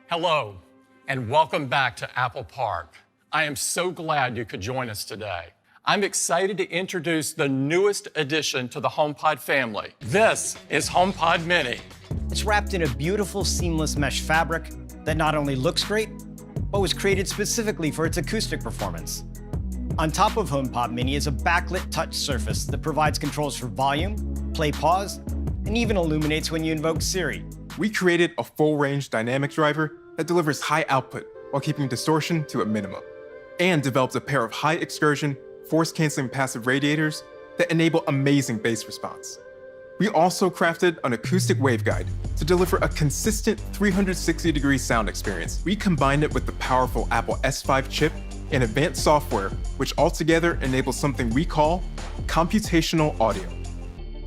Hello, and welcome back to Apple Park. I am so glad you could join us today. I'm excited to introduce the newest addition to the HomePod family. This is HomePod Mini. It's wrapped in a beautiful, seamless mesh fabric that not only looks great, but was created specifically for its acoustic performance. On top of HomePod Mini is a backlit touch surface that provides controls for volume, play, pause, and even illuminates when you invoke Siri. We created a full-range dynamic driver that delivers high output while keeping distortion to a minimum, and developed a pair of high excursion, force-canceling passive radiators that enable amazing bass response. We also crafted an acoustic waveguide to deliver a consistent 360-degree sound experience. We combined it with the powerful Apple S5 chip and advanced software, which altogether enables something we call computational audio.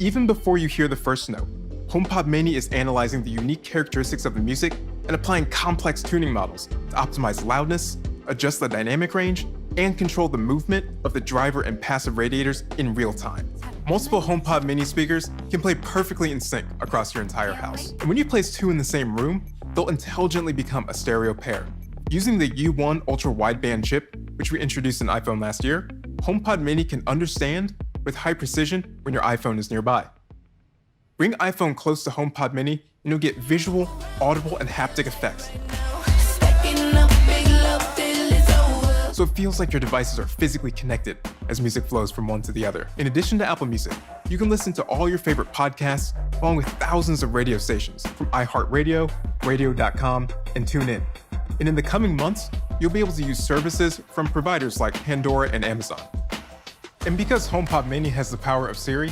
Even before you hear the first note, HomePod Mini is analyzing the unique characteristics of the music and applying complex tuning models to optimize loudness, adjust the dynamic range, and control the movement of the driver and passive radiators in real time. Multiple HomePod Mini speakers can play perfectly in sync across your entire house. And when you place two in the same room, they'll intelligently become a stereo pair. Using the U1 ultra-wideband chip, which we introduced in iPhone last year, HomePod Mini can understand with high precision when your iPhone is nearby. Bring iPhone close to HomePod Mini and you'll get visual, audible, and haptic effects. So it feels like your devices are physically connected as music flows from one to the other. In addition to Apple Music, you can listen to all your favorite podcasts along with thousands of radio stations from iHeartRadio, Radio.com, and TuneIn. And in the coming months, you'll be able to use services from providers like Pandora and Amazon. And because HomePod Mini has the power of Siri,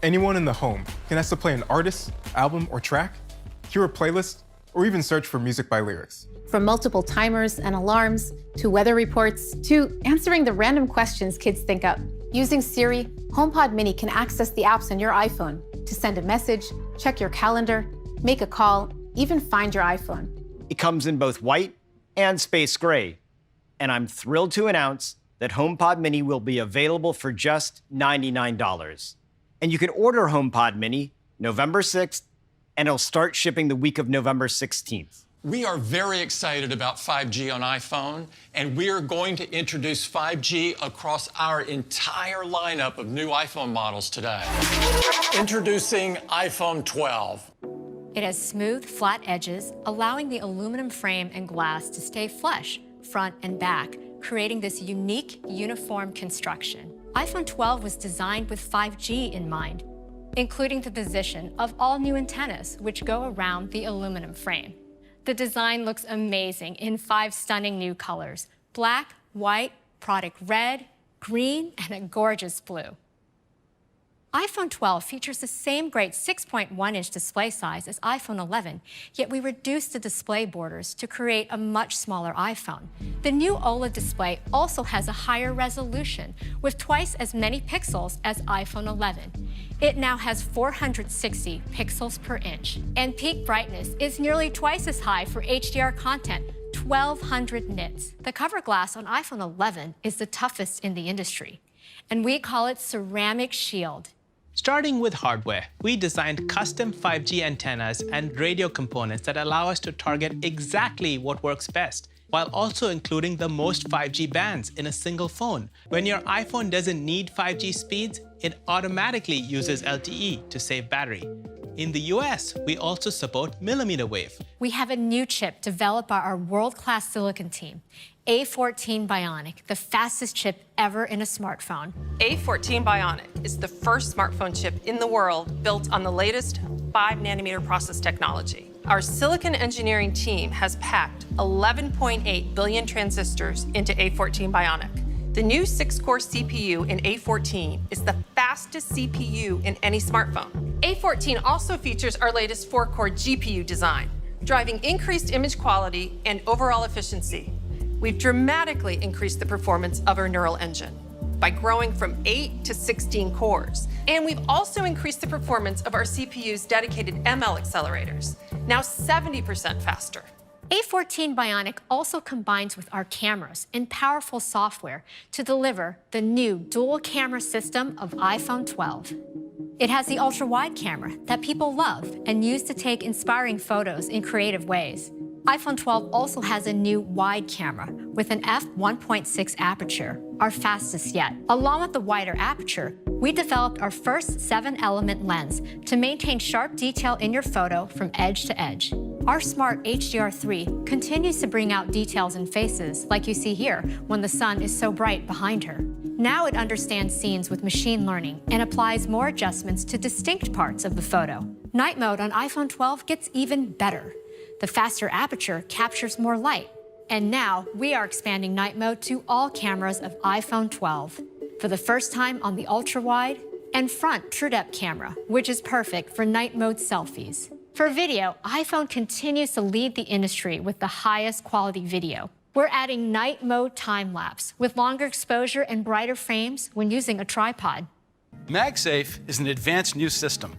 anyone in the home can ask to play an artist, album, or track, hear a playlist, or even search for music by lyrics. From multiple timers and alarms, to weather reports, to answering the random questions kids think up. Using Siri, HomePod Mini can access the apps on your iPhone to send a message, check your calendar, make a call, even find your iPhone. It comes in both white and space gray. And I'm thrilled to announce that HomePod Mini will be available for just $99. And you can order HomePod Mini November 6th, and it'll start shipping the week of November 16th. We are very excited about 5G on iPhone, and we are going to introduce 5G across our entire lineup of new iPhone models today. Introducing iPhone 12. It has smooth, flat edges, allowing the aluminum frame and glass to stay flush, front and back, creating this unique, uniform construction. iPhone 12 was designed with 5G in mind, including the position of all new antennas, which go around the aluminum frame. The design looks amazing in 5 stunning new colors: black, white, product red, green, and a gorgeous blue. iPhone 12 features the same great 6.1-inch display size as iPhone 11, yet we reduced the display borders to create a much smaller iPhone. The new OLED display also has a higher resolution, with twice as many pixels as iPhone 11. It now has 460 pixels per inch, and peak brightness is nearly twice as high for HDR content, 1,200 nits. The cover glass on iPhone 11 is the toughest in the industry, and we call it Ceramic Shield. Starting with hardware, we designed custom 5G antennas and radio components that allow us to target exactly what works best, while also including the most 5G bands in a single phone. When your iPhone doesn't need 5G speeds, it automatically uses LTE to save battery. In the US, we also support millimeter wave. We have a new chip developed by our world-class silicon team, A14 Bionic, the fastest chip ever in a smartphone. A14 Bionic is the first smartphone chip in the world built on the latest 5-nanometer process technology. Our silicon engineering team has packed 11.8 billion transistors into A14 Bionic. The new 6-core CPU in A14 is the fastest CPU in any smartphone. A14 also features our latest 4-core GPU design, driving increased image quality and overall efficiency. We've dramatically increased the performance of our neural engine by growing from 8 to 16 cores. And we've also increased the performance of our CPU's dedicated ML accelerators, now 70% faster. A14 Bionic also combines with our cameras and powerful software to deliver the new dual camera system of iPhone 12. It has the ultra-wide camera that people love and use to take inspiring photos in creative ways. iPhone 12 also has a new wide camera with an f1.6 aperture, our fastest yet. Along with the wider aperture, we developed our first 7-element lens to maintain sharp detail in your photo from edge to edge. Our smart HDR3 continues to bring out details in faces, like you see here, when the sun is so bright behind her. Now it understands scenes with machine learning and applies more adjustments to distinct parts of the photo. Night mode on iPhone 12 gets even better. The faster aperture captures more light. And now we are expanding night mode to all cameras of iPhone 12. For the first time on the ultra-wide and front true-depth camera, which is perfect for night mode selfies. For video, iPhone continues to lead the industry with the highest quality video. We're adding night mode time-lapse with longer exposure and brighter frames when using a tripod. MagSafe is an advanced new system.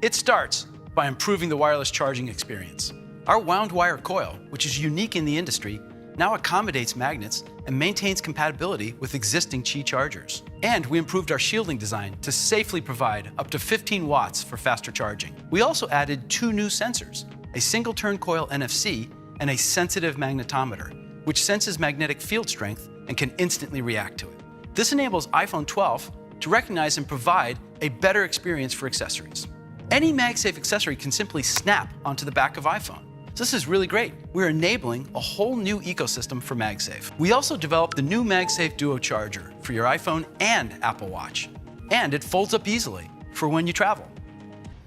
It starts by improving the wireless charging experience. Our wound wire coil, which is unique in the industry, now accommodates magnets and maintains compatibility with existing Qi chargers. And we improved our shielding design to safely provide up to 15 watts for faster charging. We also added 2 new sensors, a single-turn coil NFC and a sensitive magnetometer, which senses magnetic field strength and can instantly react to it. This enables iPhone 12 to recognize and provide a better experience for accessories. Any MagSafe accessory can simply snap onto the back of iPhone. So this is really great. We're enabling a whole new ecosystem for MagSafe. We also developed the new MagSafe Duo charger for your iPhone and Apple Watch. And it folds up easily for when you travel.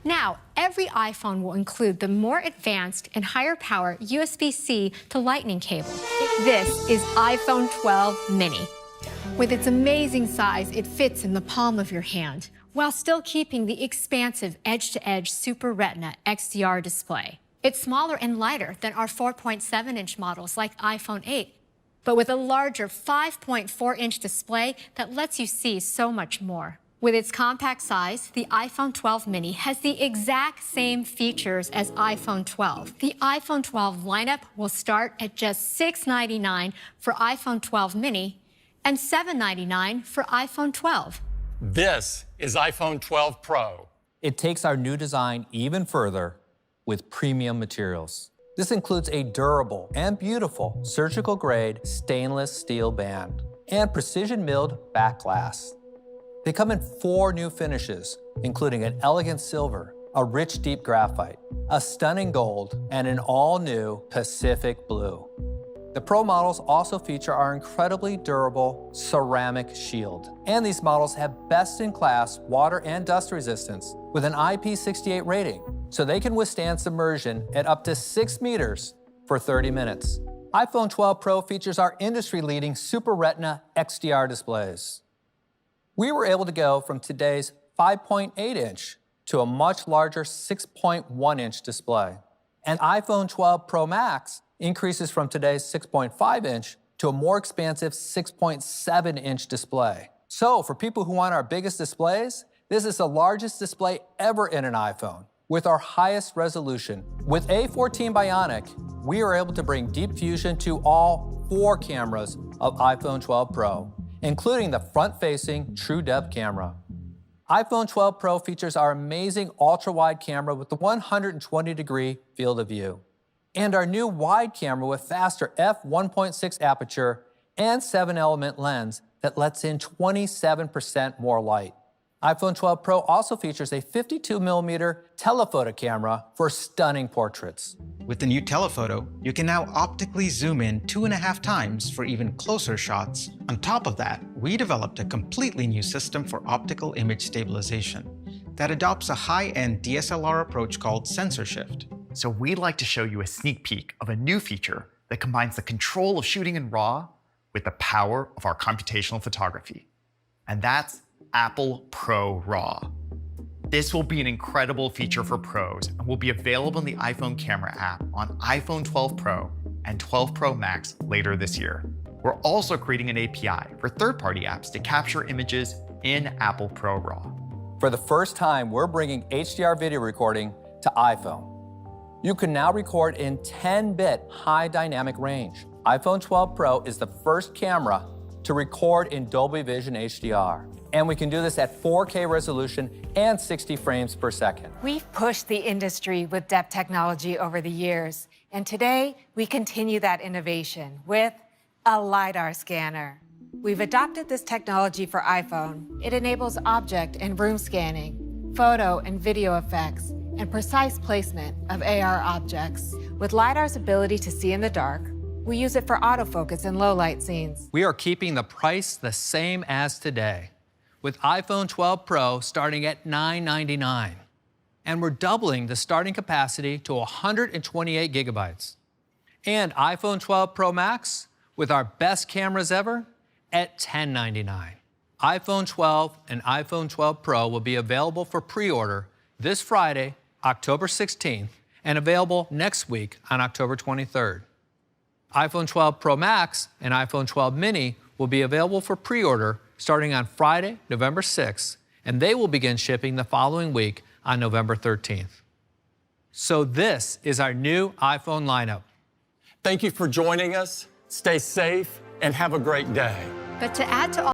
Now, every iPhone will include the more advanced and higher power USB-C to Lightning cable. This is iPhone 12 mini. With its amazing size, it fits in the palm of your hand, while still keeping the expansive edge-to-edge Super Retina XDR display. It's smaller and lighter than our 4.7-inch models like iPhone 8, but with a larger 5.4-inch display that lets you see so much more. With its compact size, the iPhone 12 mini has the exact same features as iPhone 12. The iPhone 12 lineup will start at just $699 for iPhone 12 mini and $799 for iPhone 12. This is iPhone 12 Pro. It takes our new design even further with premium materials. This includes a durable and beautiful surgical-grade stainless steel band and precision-milled back glass. They come in 4 new finishes, including an elegant silver, a rich deep graphite, a stunning gold, and an all-new Pacific blue. The Pro models also feature our incredibly durable ceramic shield. And these models have best-in-class water and dust resistance with an IP68 rating, so they can withstand submersion at up to 6 meters for 30 minutes. iPhone 12 Pro features our industry-leading Super Retina XDR displays. We were able to go from today's 5.8-inch to a much larger 6.1-inch display. And iPhone 12 Pro Max increases from today's 6.5-inch to a more expansive 6.7-inch display. So for people who want our biggest displays, this is the largest display ever in an iPhone, with our highest resolution. With A14 Bionic, we are able to bring deep fusion to all 4 cameras of iPhone 12 Pro, including the front-facing True Depth camera. iPhone 12 Pro features our amazing ultra-wide camera with the 120-degree field of view, and our new wide camera with faster f1.6 aperture and 7-element lens that lets in 27% more light. iPhone 12 Pro also features a 52mm telephoto camera for stunning portraits. With the new telephoto, you can now optically zoom in 2.5 times for even closer shots. On top of that, we developed a completely new system for optical image stabilization that adopts a high-end DSLR approach called sensor shift. So we'd like to show you a sneak peek of a new feature that combines the control of shooting in RAW with the power of our computational photography. And that's Apple Pro RAW. This will be an incredible feature for pros and will be available in the iPhone camera app on iPhone 12 Pro and 12 Pro Max later this year. We're also creating an API for third-party apps to capture images in Apple Pro RAW. For the first time, we're bringing HDR video recording to iPhone. You can now record in 10-bit high dynamic range. iPhone 12 Pro is the first camera to record in Dolby Vision HDR. And we can do this at 4K resolution and 60 frames per second. We've pushed the industry with depth technology over the years, and today we continue that innovation with a LiDAR scanner. We've adopted this technology for iPhone. It enables object and room scanning, photo and video effects, and precise placement of AR objects. With LiDAR's ability to see in the dark, we use it for autofocus in low-light scenes. We are keeping the price the same as today, with iPhone 12 Pro starting at $999. And we're doubling the starting capacity to 128 gigabytes. And iPhone 12 Pro Max, with our best cameras ever, at $1099. iPhone 12 and iPhone 12 Pro will be available for pre-order this Friday, October 16th, and available next week on October 23rd. iPhone 12 Pro Max and iPhone 12 Mini will be available for pre-order starting on Friday, November 6th, and they will begin shipping the following week on November 13th. So this is our new iPhone lineup. Thank you for joining us. Stay safe and have a great day. But to add to all